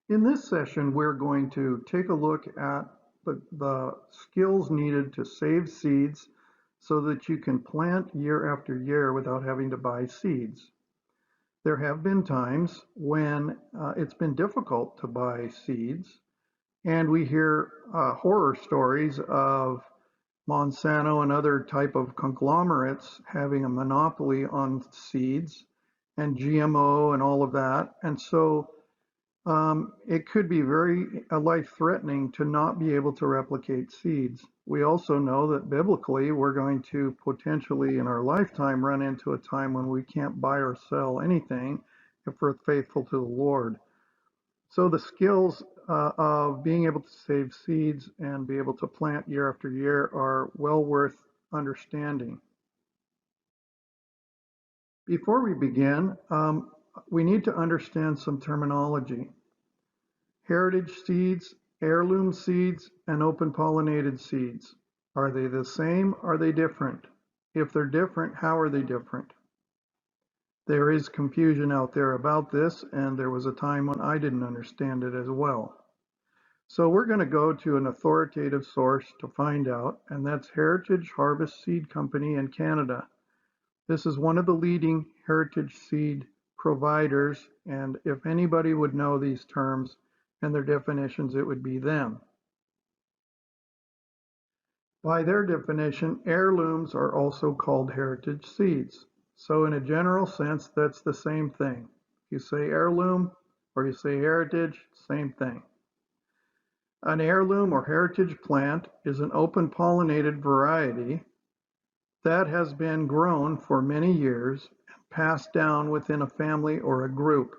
In this session, we're going to take a look at the skills needed to save seeds so that you can plant year after year without having to buy seeds. There have been times when it's been difficult to buy seeds, and we hear horror stories of Monsanto and other type of conglomerates having a monopoly on seeds and GMO and all of that. And so it could be very life-threatening to not be able to replicate seeds. We also know that biblically we're going to potentially in our lifetime run into a time when we can't buy or sell anything if we're faithful to the Lord. So the skills of being able to save seeds and be able to plant year after year are well worth understanding. Before we begin, we need to understand some terminology. Heritage seeds, heirloom seeds, and open-pollinated seeds. Are they the same? Are they different? If they're different, how are they different? There is confusion out there about this, and there was a time when I didn't understand it as well. So we're going to go to an authoritative source to find out, and that's Heritage Harvest Seed Company in Canada. This is one of the leading heritage seed providers, and if anybody would know these terms and their definitions, it would be them. By their definition, heirlooms are also called heritage seeds. So in a general sense, that's the same thing. You say heirloom or you say heritage, same thing. An heirloom or heritage plant is an open-pollinated variety that has been grown for many years and passed down within a family or a group.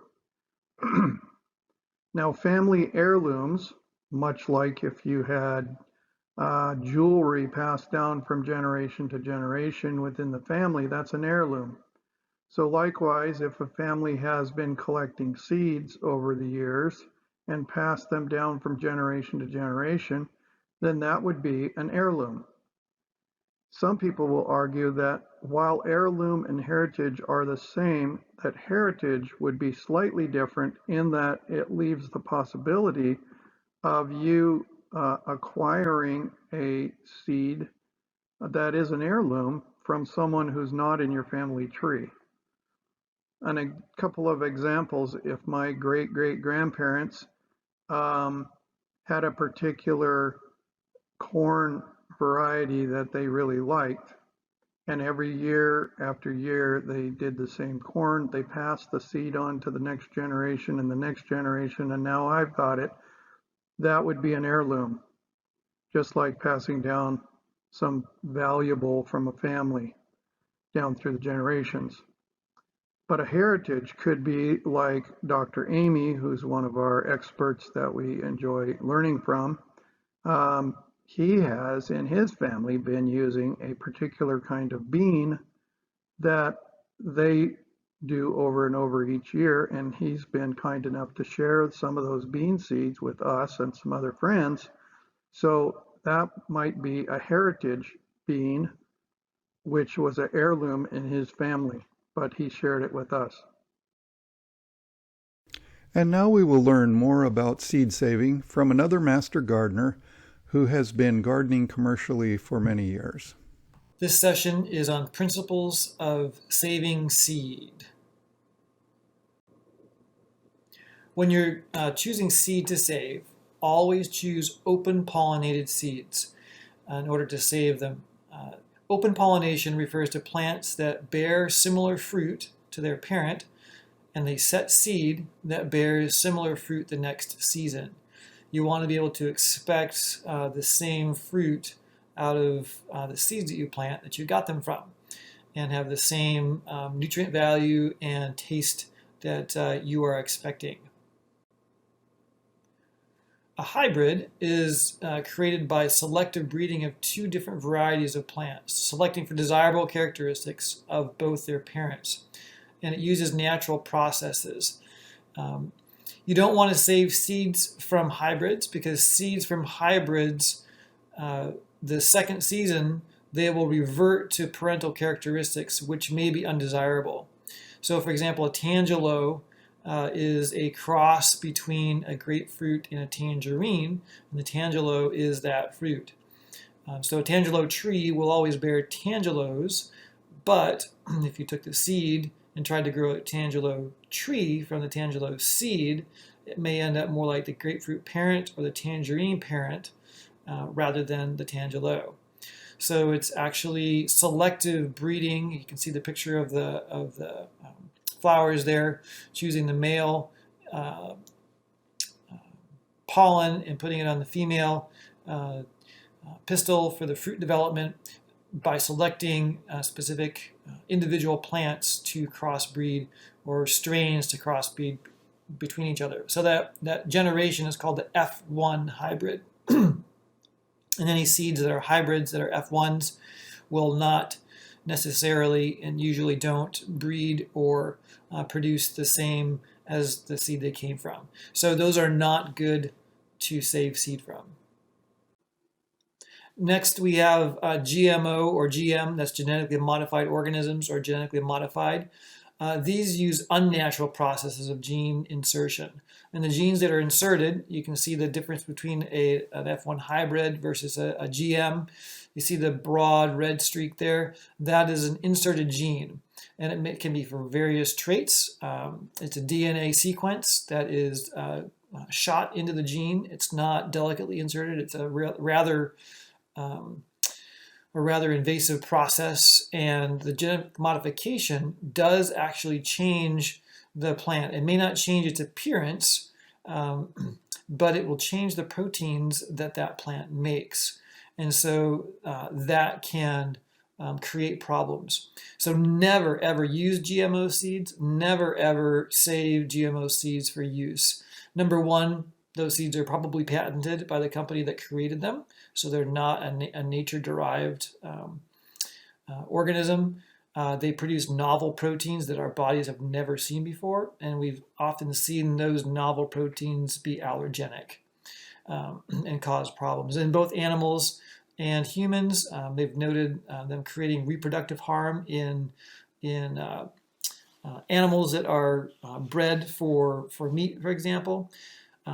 Now, family heirlooms, much like if you had jewelry passed down from generation to generation within the family, that's an heirloom. So likewise, if a family has been collecting seeds over the years and passed them down from generation to generation, then that would be an heirloom. Some people will argue that while heirloom and heritage are the same, that heritage would be slightly different in that it leaves the possibility of you acquiring a seed that is an heirloom from someone who's not in your family tree. And a couple of examples, if my great-great-grandparents had a particular corn variety that they really liked, and every year after year they did the same corn, they passed the seed on to the next generation and the next generation, and now I've got it, that would be an heirloom, just like passing down some valuable from a family down through the generations. But a heritage could be like Dr. Amy, who's one of our experts that we enjoy learning from. He has in his family been using a particular kind of bean that they do over and over each year, and he's been kind enough to share some of those bean seeds with us and some other friends. So that might be a heritage bean, which was an heirloom in his family, but he shared it with us. And now we will learn more about seed saving from another master gardener who has been gardening commercially for many years. This session is on principles of saving seed. When you're choosing seed to save, always choose open-pollinated seeds in order to save them. Open pollination refers to plants that bear similar fruit to their parent, and they set seed that bears similar fruit the next season. You want to be able to expect the same fruit out of the seeds that you plant that you got them from, and have the same nutrient value and taste that you are expecting. A hybrid is created by selective breeding of two different varieties of plants, selecting for desirable characteristics of both their parents. And it uses natural processes. You don't want to save seeds from hybrids because seeds from hybrids, the second season, they will revert to parental characteristics which may be undesirable. So for example, a Tangelo is a cross between a grapefruit and a tangerine, and the tangelo is that fruit. So a tangelo tree will always bear tangelos, but if you took the seed and tried to grow a tangelo tree from the tangelo seed, it may end up more like the grapefruit parent or the tangerine parent rather than the tangelo. So it's actually selective breeding. You can see the picture of the flowers there, choosing the male pollen and putting it on the female pistil for the fruit development by selecting specific individual plants to crossbreed or strains to crossbreed between each other. So that generation is called the F1 hybrid. And any seeds that are hybrids, that are F1s, will not necessarily and usually don't breed or produce the same as the seed they came from. So those are not good to save seed from. Next, we have GMO or GM, that's genetically modified organisms or genetically modified. These use unnatural processes of gene insertion. And the genes that are inserted, you can see the difference between an F1 hybrid versus a GM. You see the broad red streak there. That is an inserted gene, and it can be for various traits. It's a DNA sequence that is shot into the gene. It's not delicately inserted. It's a rather invasive process, and the genetic modification does actually change the plant. It may not change its appearance, but it will change the proteins that plant makes. And so that can create problems. So never ever use GMO seeds, never ever save GMO seeds for use. Number one, those seeds are probably patented by the company that created them, so they're not a nature-derived organism. They produce novel proteins that our bodies have never seen before, and we've often seen those novel proteins be allergenic and cause problems. In both animals and humans, they've noted them creating reproductive harm in animals that are bred for meat, for example.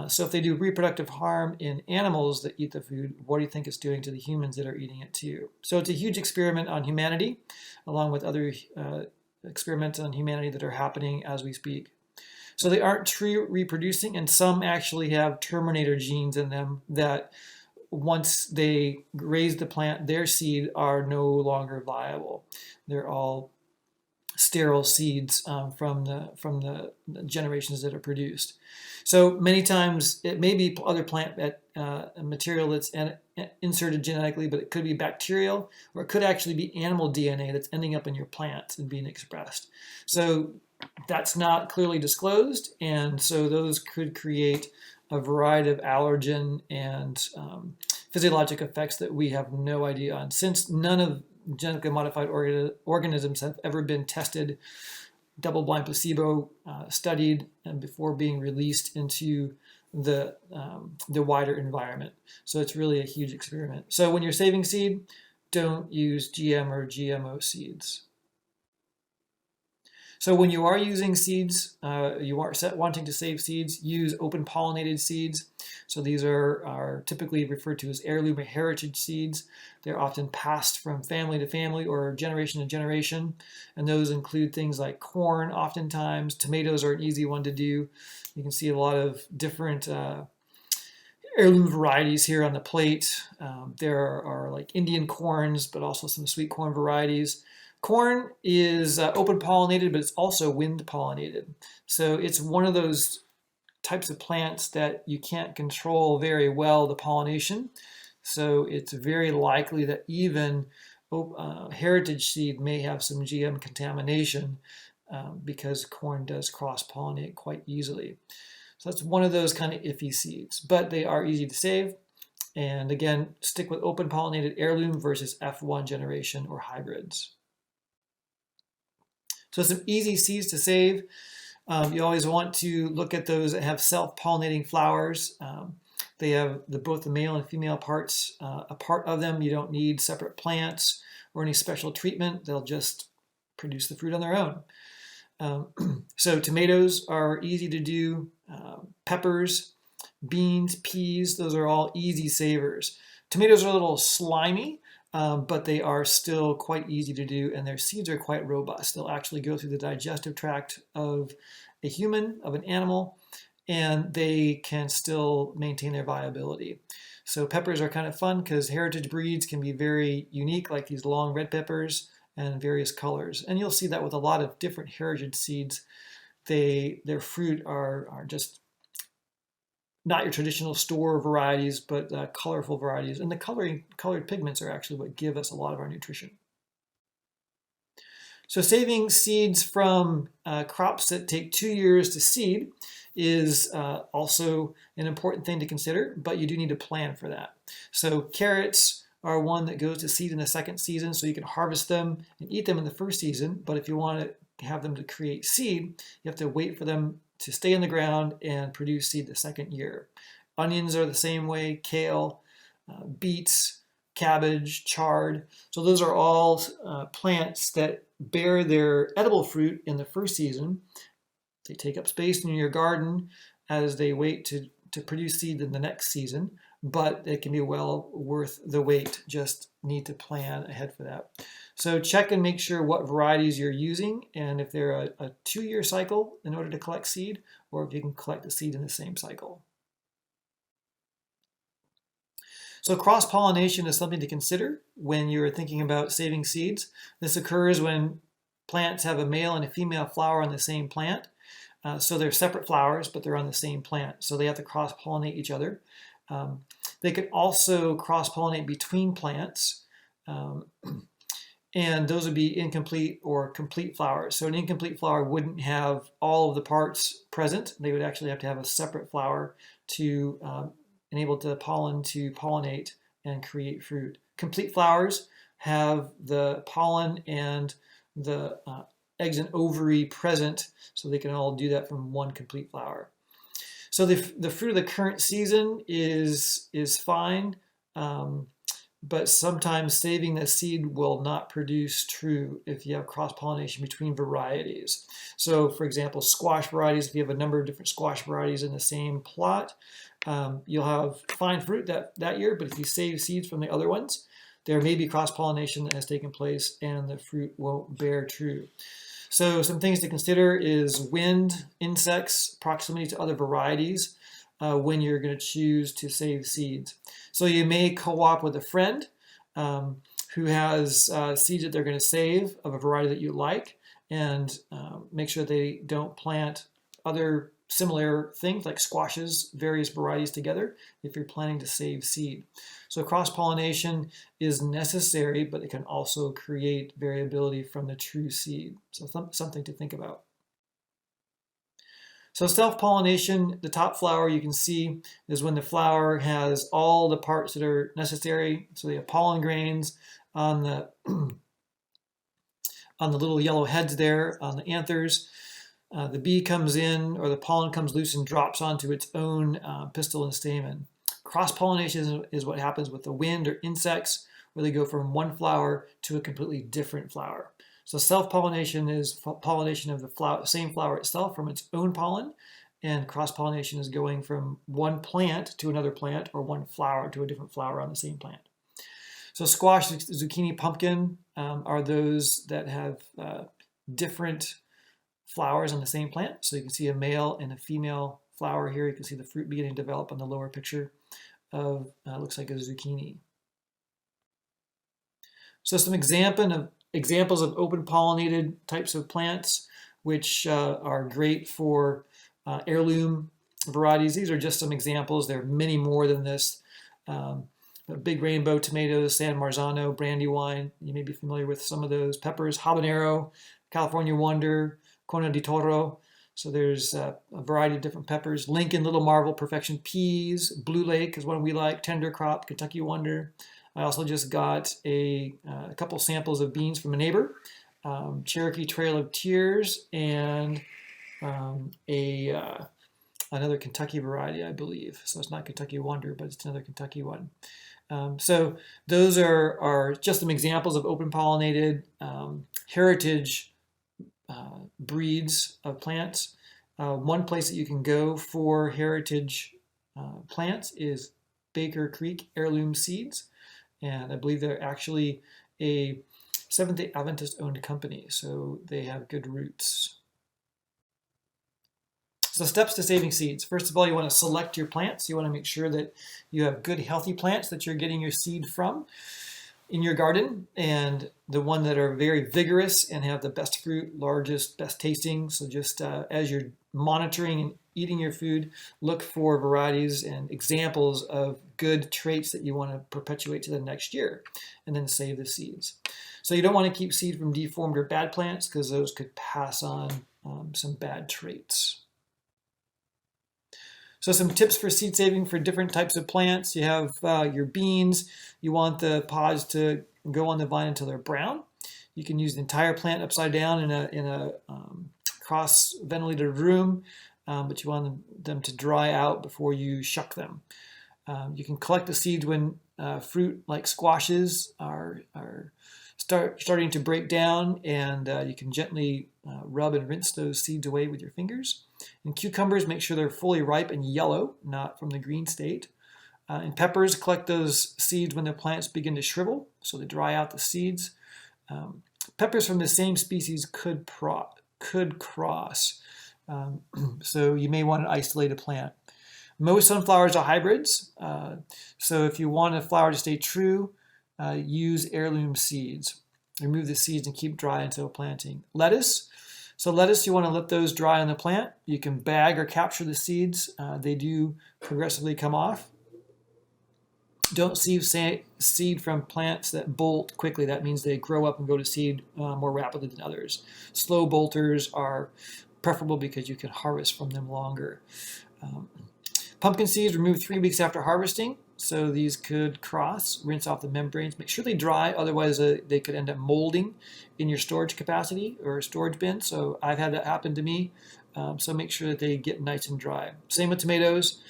So if they do reproductive harm in animals that eat the food, what do you think it's doing to the humans that are eating it too? So it's a huge experiment on humanity, along with other experiments on humanity that are happening as we speak. So they aren't tree reproducing, and some actually have terminator genes in them that once they raise the plant, their seed are no longer viable. They're all sterile seeds from the generations that are produced. So many times it may be other plant material that's inserted genetically, but it could be bacterial, or it could actually be animal DNA that's ending up in your plant and being expressed. So that's not clearly disclosed, and so those could create a variety of allergen and physiologic effects that we have no idea on. Since none of genetically modified organisms have ever been tested, double-blind placebo studied, and before being released into the wider environment. So it's really a huge experiment. So when you're saving seed, don't use GM or GMO seeds. So when you are using seeds, you are wanting to save seeds, use open-pollinated seeds. So these are typically referred to as heirloom or heritage seeds. They're often passed from family to family or generation to generation. And those include things like corn oftentimes. Tomatoes are an easy one to do. You can see a lot of different heirloom varieties here on the plate. There are like Indian corns, but also some sweet corn varieties. Corn is open pollinated, but it's also wind pollinated. So it's one of those types of plants that you can't control very well the pollination. So it's very likely that even heritage seed may have some GM contamination because corn does cross-pollinate quite easily. So that's one of those kind of iffy seeds, but they are easy to save. And again, stick with open pollinated heirloom versus F1 generation or hybrids. So some easy seeds to save. You always want to look at those that have self-pollinating flowers. They have both the male and female parts a part of them. You don't need separate plants or any special treatment. They'll just produce the fruit on their own. So tomatoes are easy to do. Peppers, beans, peas, those are all easy savers. Tomatoes are a little slimy, but they are still quite easy to do, and their seeds are quite robust. They'll actually go through the digestive tract of a human, of an animal, and they can still maintain their viability. So peppers are kind of fun because heritage breeds can be very unique, like these long red peppers and various colors. And you'll see that with a lot of different heritage seeds. Their fruit are just not your traditional store varieties, but colorful varieties. And the colored pigments are actually what give us a lot of our nutrition. So saving seeds from crops that take 2 years to seed is also an important thing to consider, but you do need to plan for that. So carrots are one that goes to seed in the second season, so you can harvest them and eat them in the first season, but if you want to have them to create seed, you have to wait for them to stay in the ground and produce seed the second year. Onions are the same way, kale, beets, cabbage, chard. So those are all plants that bear their edible fruit in the first season. They take up space in your garden as they wait to produce seed in the next season, but it can be well worth the wait. Just need to plan ahead for that. So check and make sure what varieties you're using and if they're a 2-year cycle in order to collect seed, or if you can collect the seed in the same cycle. So cross-pollination is something to consider when you're thinking about saving seeds. This occurs when plants have a male and a female flower on the same plant. So they're separate flowers, but they're on the same plant. So they have to cross-pollinate each other. They could also cross-pollinate between plants. And those would be incomplete or complete flowers. So an incomplete flower wouldn't have all of the parts present. They would actually have to have a separate flower to enable the pollen to pollinate and create fruit. Complete flowers have the pollen and the eggs and ovary present, so they can all do that from one complete flower. So the fruit of the current season is fine, but sometimes saving the seed will not produce true if you have cross-pollination between varieties. So for example, squash varieties, if you have a number of different squash varieties in the same plot, you'll have fine fruit that year, but if you save seeds from the other ones, there may be cross-pollination that has taken place and the fruit won't bear true. So some things to consider is wind, insects, proximity to other varieties when you're going to choose to save seeds. So you may co-op with a friend who has seeds that they're going to save of a variety that you like, and make sure they don't plant other similar things like squashes, various varieties together if you're planning to save seed. So cross-pollination is necessary, but it can also create variability from the true seed. So something to think about. So self-pollination, the top flower you can see is when the flower has all the parts that are necessary. So they have pollen grains on the on the little yellow heads there, on the anthers. The bee comes in, or the pollen comes loose and drops onto its own pistil and stamen. Cross-pollination is what happens with the wind or insects, where they go from one flower to a completely different flower. So self-pollination is pollination of the same flower itself from its own pollen, and cross-pollination is going from one plant to another plant, or one flower to a different flower on the same plant. So squash, zucchini, pumpkin are those that have different flowers on the same plant. So you can see a male and a female flower here. You can see the fruit beginning to develop on the lower picture of, looks like a zucchini. So some examples of open pollinated types of plants, which are great for heirloom varieties. These are just some examples. There are many more than this. Big rainbow tomatoes, San Marzano, brandywine. You may be familiar with some of those. Peppers, habanero, California Wonder, Cona di Toro. So there's a variety of different peppers. Lincoln, Little Marvel, Perfection peas. Blue Lake is one we like. Tender Crop, Kentucky Wonder. I also just got a couple samples of beans from a neighbor. Cherokee Trail of Tears and another Kentucky variety, I believe. So it's not Kentucky Wonder, but it's another Kentucky one. So those are just some examples of open pollinated heritage breeds of plants. One place that you can go for heritage plants is Baker Creek Heirloom Seeds, and I believe they're actually a Seventh-day Adventist owned company, so they have good roots. So steps to saving seeds. First of all, you want to select your plants. You want to make sure that you have good, healthy plants that you're getting your seed from in your garden, and the one that are very vigorous and have the best fruit, largest, best tasting. So just as you're monitoring and eating your food, look for varieties and examples of good traits that you want to perpetuate to the next year, and then save the seeds. So you don't want to keep seed from deformed or bad plants, because those could pass on some bad traits. So some tips for seed saving for different types of plants. You have your beans. You want the pods to go on the vine until they're brown. You can use the entire plant upside down in a cross-ventilated room, but you want them to dry out before you shuck them. You can collect the seeds when fruit like squashes are starting to break down, and you can gently rub and rinse those seeds away with your fingers. And cucumbers, make sure they're fully ripe and yellow, not from the green state. And peppers, collect those seeds when the plants begin to shrivel, so they dry out the seeds. Peppers from the same species could cross, so you may want to isolate a plant. Most sunflowers are hybrids, so if you want a flower to stay true, use heirloom seeds. Remove the seeds and keep dry until planting. Lettuce. So lettuce, you want to let those dry on the plant. You can bag or capture the seeds. They do progressively come off. Don't save seed from plants that bolt quickly. That means they grow up and go to seed more rapidly than others. Slow bolters are preferable because you can harvest from them longer. Pumpkin seeds, remove 3 weeks after harvesting. So these could cross, rinse off the membranes, make sure they dry, otherwise they could end up molding in your storage capacity or storage bin. So I've had that happen to me. So make sure that they get nice and dry. Same with tomatoes.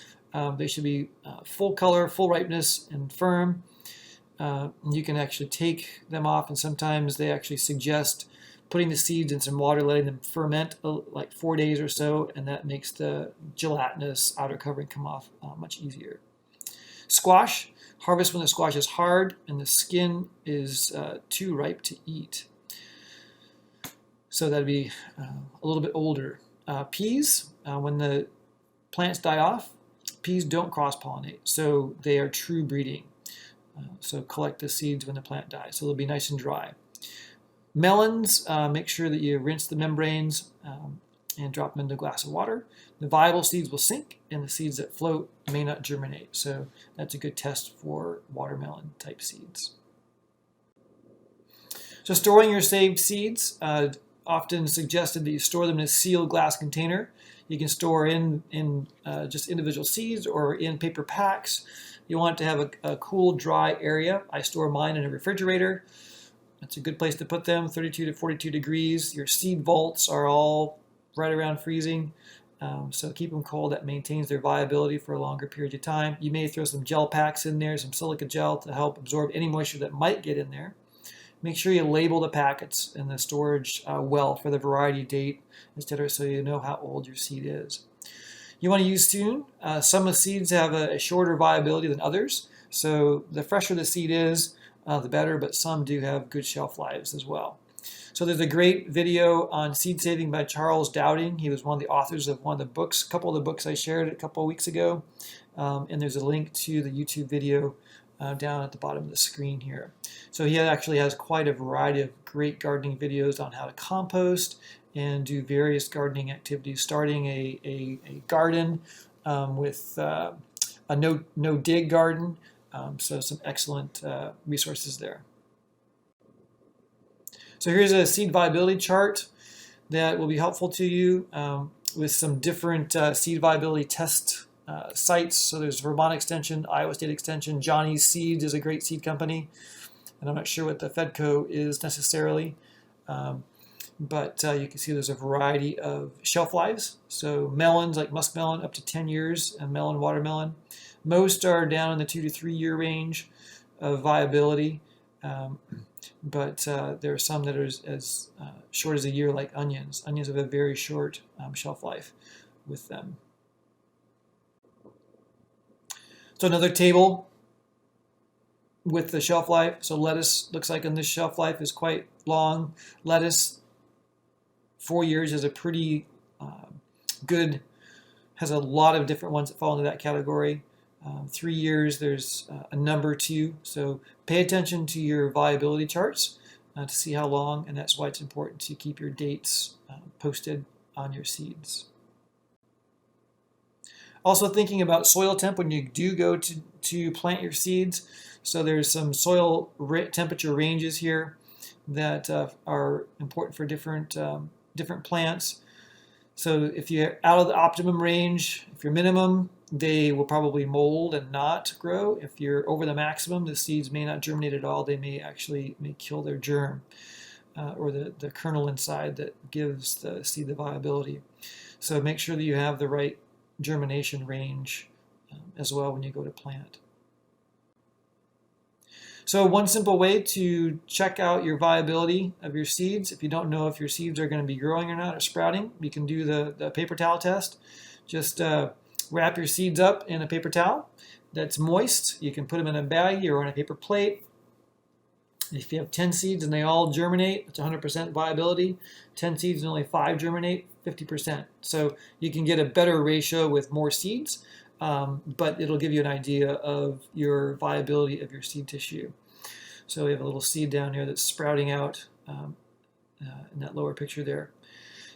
They should be full color, full ripeness, and firm. You can actually take them off, and sometimes they actually suggest putting the seeds in some water, letting them ferment like 4 days or so, and that makes the gelatinous outer covering come off much easier. Squash, harvest when the squash is hard and the skin is too ripe to eat. So that'd be a little bit older. Peas, when the plants die off, peas don't cross-pollinate, so they are true breeding. So collect the seeds when the plant dies, so they'll be nice and dry. Melons, make sure that you rinse the membranes and drop them into a glass of water. The viable seeds will sink, and the seeds that float may not germinate. So that's a good test for watermelon type seeds. So storing your saved seeds, often suggested that you store them in a sealed glass container. You can store in just individual seeds or in paper packs. You want to have a cool, dry area. I store mine in a refrigerator. That's a good place to put them, 32 to 42 degrees. Your seed vaults are all right around freezing, so keep them cold. That maintains their viability for a longer period of time. You may throw some gel packs in there, some silica gel to help absorb any moisture that might get in there. Make sure you label the packets and the storage well for the variety date, etc., so you know how old your seed is. You want to use soon. Some of the seeds have a shorter viability than others, so the fresher the seed is, the better, but some do have good shelf lives as well. So there's a great video on seed saving by Charles Dowding. He was one of the authors of one of the books, a couple of the books I shared a couple of weeks ago. And there's a link to the YouTube video down at the bottom of the screen here. So he actually has quite a variety of great gardening videos on how to compost and do various gardening activities, starting a garden with a no-dig garden. So some excellent resources there. So here's a seed viability chart that will be helpful to you with some different seed viability test sites. So there's Vermont Extension, Iowa State Extension, Johnny's Seeds is a great seed company, and I'm not sure what the Fedco is necessarily, but you can see there's a variety of shelf lives. So melons like muskmelon up to 10 years, and melon, watermelon. Most are down in the 2 to 3 year range of viability. but there are some that are as short as a year, like onions. Onions have a very short shelf life with them. So another table with the shelf life. So lettuce looks like on this shelf life is quite long. Lettuce, 4 years is a pretty good, has a lot of different ones that fall into that category. 3 years, there's a number 2. So pay attention to your viability charts to see how long, and that's why it's important to keep your dates posted on your seeds. Also thinking about soil temp when you do go to plant your seeds. So there's some soil temperature ranges here that are important for different plants. So if you're out of the optimum range, if you're minimum, they will probably mold and not grow. If you're over the maximum, the seeds may not germinate at all. They may kill their germ or the kernel inside that gives the seed the viability. So make sure that you have the right germination range as well when you go to plant. So one simple way to check out your viability of your seeds, if you don't know if your seeds are going to be growing or not or sprouting, you can do the paper towel test. Just wrap your seeds up in a paper towel that's moist. You can put them in a baggie or on a paper plate. If you have 10 seeds and they all germinate, it's 100% viability. 10 seeds and only 5 germinate, 50%. So you can get a better ratio with more seeds, but it'll give you an idea of your viability of your seed tissue. So we have a little seed down here that's sprouting out in that lower picture there.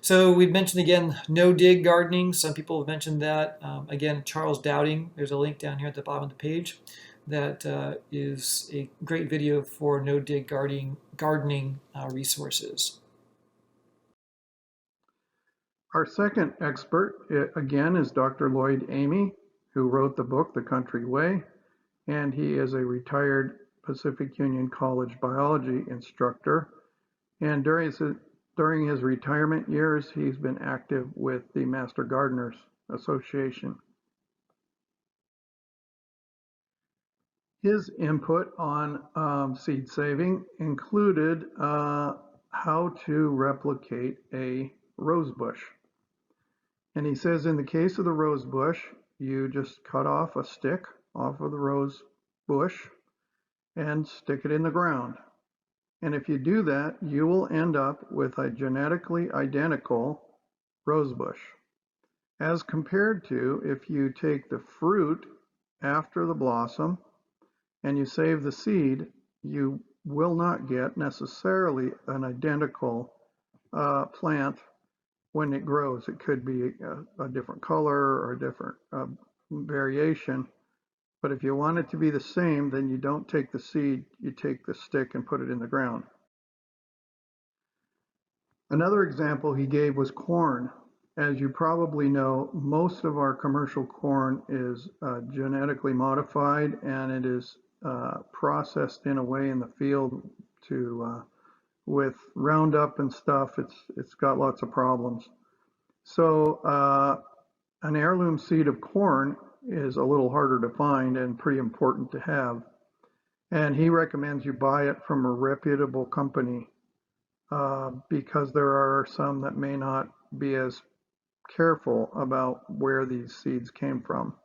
So we've mentioned again no-dig gardening. Some people have mentioned that. Again, Charles Dowding, there's a link down here at the bottom of the page. That is a great video for no-dig gardening resources. Our second expert, again, is Dr. Lloyd Amy, who wrote the book, The Country Way, and he is a retired Pacific Union College biology instructor. And during his retirement years, he's been active with the Master Gardeners Association. His input on seed saving included how to replicate a rose bush. And he says in the case of the rose bush, you just cut off a stick off of the rose bush and stick it in the ground. And if you do that, you will end up with a genetically identical rose bush. As compared to if you take the fruit after the blossom and you save the seed, you will not get necessarily an identical plant when it grows. It could be a different color or a different variation. But if you want it to be the same, then you don't take the seed, you take the stick and put it in the ground. Another example he gave was corn. As you probably know, most of our commercial corn is genetically modified, and it is processed in a way in the field to with Roundup and stuff. It's got lots of problems. So an heirloom seed of corn is a little harder to find and pretty important to have. And he recommends you buy it from a reputable company because there are some that may not be as careful about where these seeds came from.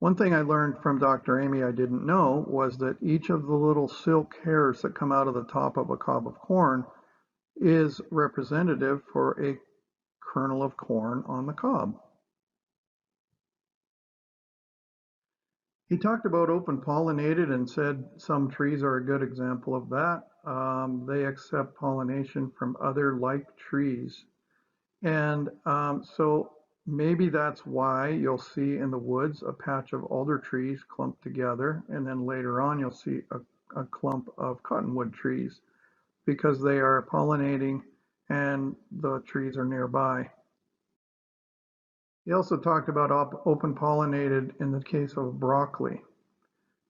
One thing I learned from Dr. Amy I didn't know was that each of the little silk hairs that come out of the top of a cob of corn is representative for a kernel of corn on the cob. He talked about open pollinated and said some trees are a good example of that. They accept pollination from other like trees. And so maybe that's why you'll see in the woods a patch of alder trees clumped together, and then later on you'll see a clump of cottonwood trees because they are pollinating and the trees are nearby. He also talked about open pollinated in the case of broccoli.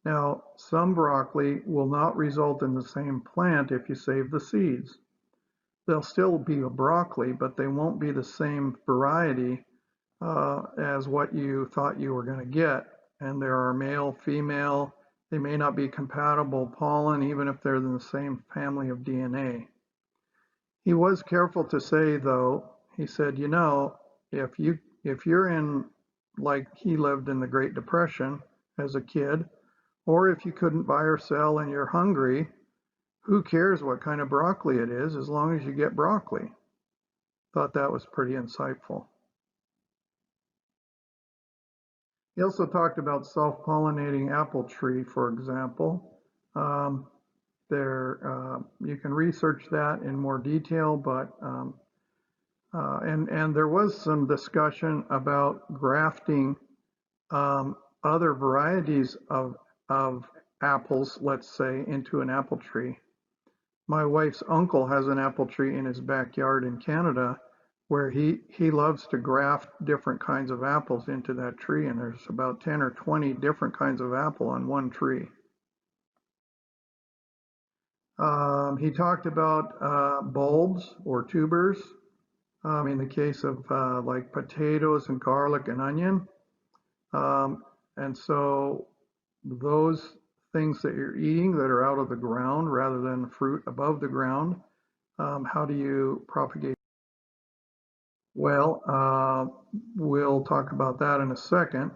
Now, some broccoli will not result in the same plant if you save the seeds. They'll still be a broccoli, but they won't be the same variety as what you thought you were going to get. And there are male, female, They may not be compatible pollen, even if they're in the same family of DNA. He was careful to say, though, he said, if you're in, like he lived in the Great Depression as a kid, or if you couldn't buy or sell and you're hungry, who cares what kind of broccoli it is as long as you get broccoli? Thought that was pretty insightful. He also talked about self-pollinating apple tree, for example. Um, you can research that in more detail, but and there was some discussion about grafting other varieties of apples, let's say, into an apple tree. My wife's uncle has an apple tree in his backyard in Canada where he loves to graft different kinds of apples into that tree, and there's about 10 or 20 different kinds of apple on one tree. He talked about bulbs or tubers in the case of like potatoes and garlic and onion. And so those things that you're eating that are out of the ground rather than fruit above the ground, how do you propagate? Well, we'll talk about that in a second.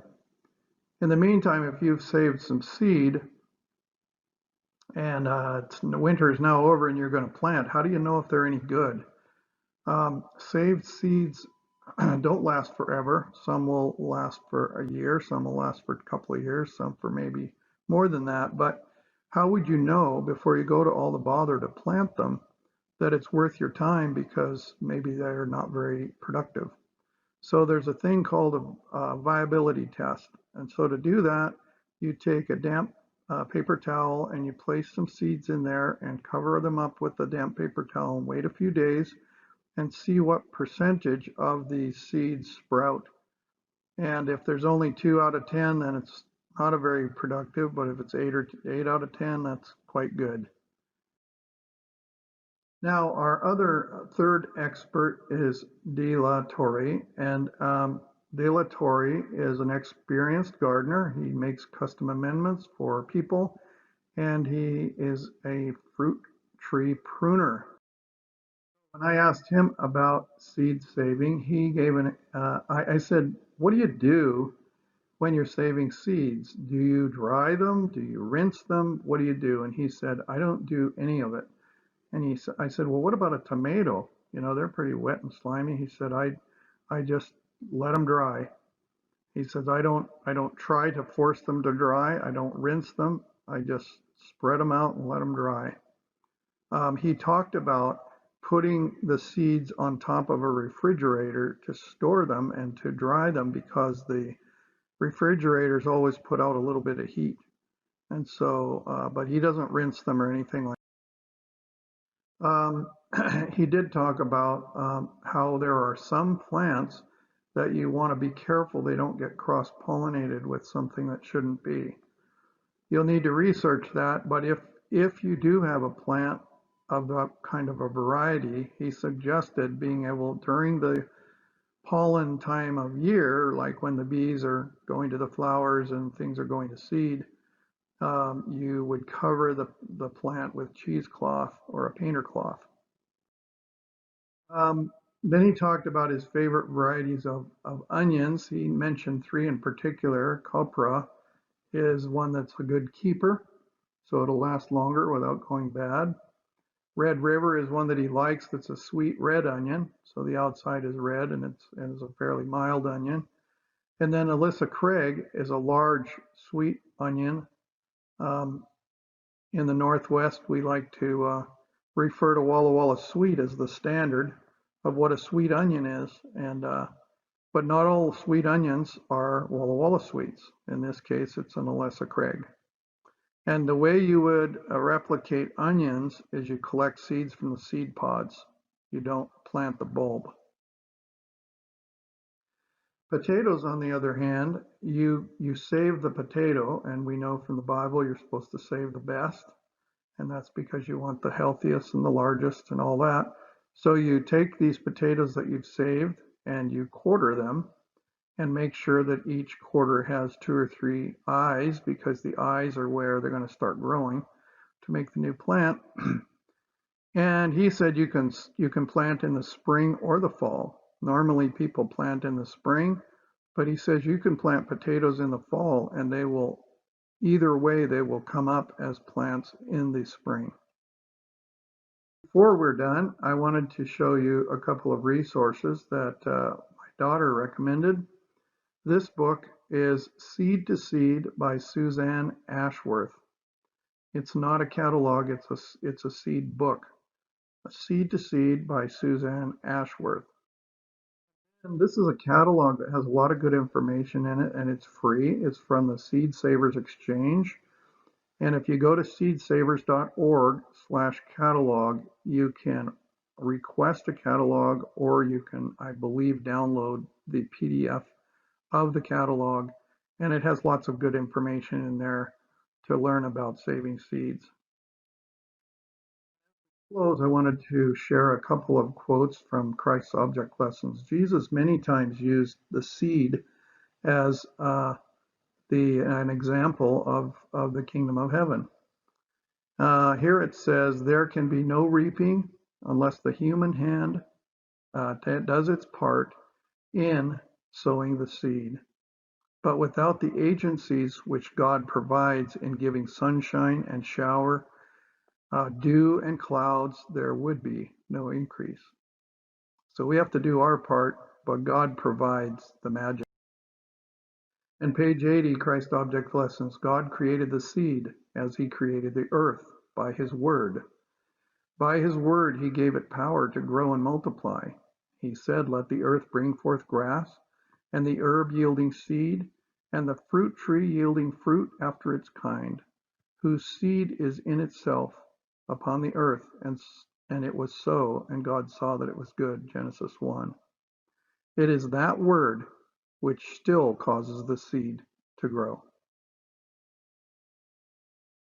In the meantime, if you've saved some seed and winter is now over and you're going to plant, how do you know if they're any good? Saved seeds don't last forever. Some will last for a year, some will last for a couple of years, some for maybe more than that. But how would you know before you go to all the bother to plant them that it's worth your time because maybe they're not very productive? So there's a thing called a viability test. And so to do that, you take a damp paper towel and you place some seeds in there and cover them up with the damp paper towel and wait a few days and see what percentage of these seeds sprout. And if there's only 2 out of 10, then it's not a very productive, but if it's 8 out of 10, that's quite good. Now, our other third expert is De La Torre, and De La Torre is an experienced gardener. He makes custom amendments for people, and he is a fruit tree pruner. When I asked him about seed saving, he gave I said, what do you do when you're saving seeds? Do you dry them? Do you rinse them? What do you do? And he said, I don't do any of it. And I said, well, what about a tomato? They're pretty wet and slimy. He said, I just let them dry. He says, I don't try to force them to dry. I don't rinse them. I just spread them out and let them dry. He talked about putting the seeds on top of a refrigerator to store them and to dry them because the refrigerators always put out a little bit of heat. And so, but he doesn't rinse them or anything like that. He did talk about how there are some plants that you want to be careful they don't get cross-pollinated with something that shouldn't be. You'll need to research that, but if you do have a plant of that kind of a variety, he suggested being able during the pollen time of year, like when the bees are going to the flowers and things are going to seed, you would cover the plant with cheesecloth or a painter cloth. Then he talked about his favorite varieties of onions. He mentioned 3 in particular. Copra is one that's a good keeper, so it'll last longer without going bad. Red River is one that he likes that's a sweet red onion. So the outside is red and it's a fairly mild onion. And then Alyssa Craig is a large sweet onion. In the Northwest, we like to refer to Walla Walla Sweet as the standard of what a sweet onion is. But not all sweet onions are Walla Walla Sweets. In this case, it's an Alyssa Craig. And the way you would replicate onions is you collect seeds from the seed pods. You don't plant the bulb. Potatoes, on the other hand, you save the potato, and we know from the Bible you're supposed to save the best, and that's because you want the healthiest and the largest and all that. So you take these potatoes that you've saved and you quarter them, and make sure that each quarter has 2 or 3 eyes, because the eyes are where they're going to start growing to make the new plant. And he said you can plant in the spring or the fall. Normally people plant in the spring, but he says you can plant potatoes in the fall and they will, either way, they will come up as plants in the spring. Before we're done, I wanted to show you a couple of resources that my daughter recommended. This book is Seed to Seed by Suzanne Ashworth. It's not a catalog, it's a seed book. Seed to Seed by Suzanne Ashworth. And this is a catalog that has a lot of good information in it, and it's free. It's from the Seed Savers Exchange. And if you go to seedsavers.org/catalog, you can request a catalog, or you can, I believe, download the PDF of the catalog. And it has lots of good information in there to learn about saving seeds. Close, I wanted to share a couple of quotes from Christ's Object Lessons. Jesus many times used the seed as an example of the kingdom of heaven. Here it says, there can be no reaping unless the human hand does its part in sowing the seed. But without the agencies which God provides in giving sunshine and shower, dew and clouds, there would be no increase. So we have to do our part, but God provides the magic. And page 80, Christ Object Lessons. God created the seed as he created the earth by his word. By his word, he gave it power to grow and multiply. He said, let the earth bring forth grass, and the herb yielding seed, and the fruit tree yielding fruit after its kind, whose seed is in itself upon the earth. And it was so, and God saw that it was good. Genesis 1. It is that word which still causes the seed to grow.